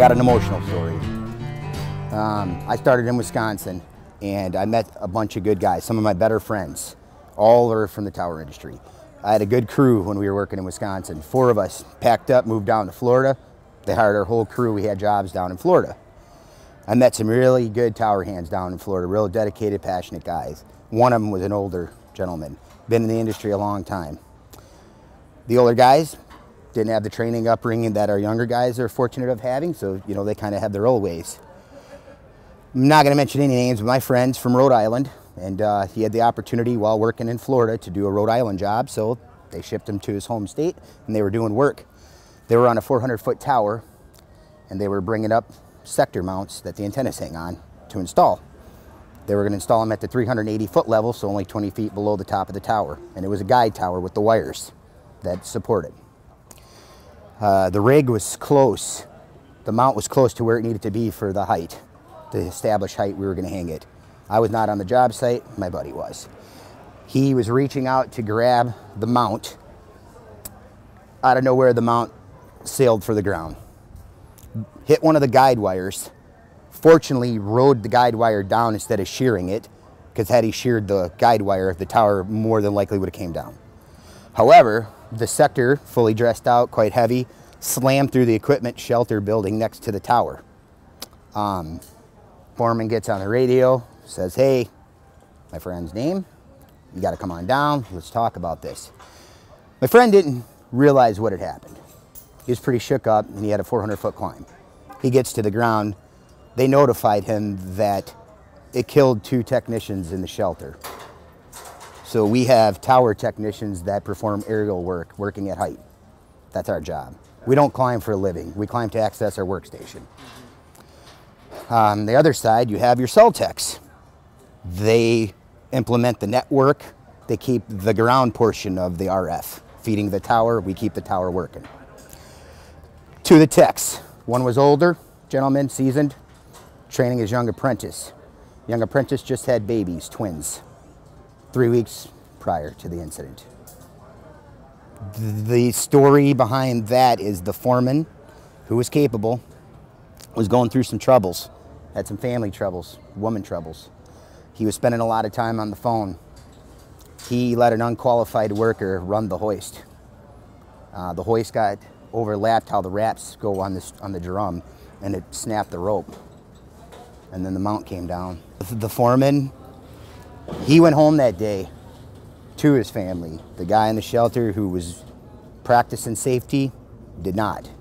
got an emotional story. I started in Wisconsin, and I met a bunch of good guys, some of my better friends. All are from the tower industry. I had a good crew when we were working in Wisconsin. 4 of us packed up, moved down to Florida. They hired our whole crew. We had jobs down in Florida. I met some really good tower hands down in Florida, real dedicated, passionate guys. One of them was an older gentleman, been in the industry a long time. The older guys didn't have the training upbringing that our younger guys are fortunate of having, so they kind of have their old ways. I'm not going to mention any names, but my friend's from Rhode Island, and he had the opportunity while working in Florida to do a Rhode Island job, so they shipped him to his home state, and they were doing work. They were on a 400-foot tower, and they were bringing up sector mounts that the antennas hang on to install. They were going to install them at the 380-foot level, so only 20 feet below the top of the tower, and it was a guide tower with the wires that supported. The rig was close. The mount was close to where it needed to be for the height, the established height we were going to hang it. I was not on the job site, my buddy was. He was reaching out to grab the mount. Out of nowhere, the mount sailed for the ground. Hit one of the guide wires. Fortunately, rode the guide wire down instead of shearing it, because had he sheared the guide wire, the tower more than likely would have came down. However, the sector, fully dressed out, quite heavy, slammed through the equipment shelter building next to the tower. Foreman gets on the radio, says, "Hey, my friend's name, you got to come on down, let's talk about this." My friend didn't realize what had happened. He was pretty shook up, and he had a 400-foot climb. He gets to the ground. They notified him that it killed 2 technicians in the shelter. So we have tower technicians that perform aerial work, working at height. That's our job. We don't climb for a living. We climb to access our workstation. On the other side, you have your cell techs. They implement the network. They keep the ground portion of the RF feeding the tower. We keep the tower working. To the techs, one was older, gentleman, seasoned, training his young apprentice. Young apprentice just had babies, twins, 3 weeks prior to the incident. The story behind that is the foreman, who was capable, was going through some troubles, had some family troubles, woman troubles. He was spending a lot of time on the phone. He let an unqualified worker run the hoist. The hoist got overlapped how the wraps go on the drum, and it snapped the rope. And then the mount came down. The foreman, he went home that day to his family. The guy in the shelter who was practicing safety did not.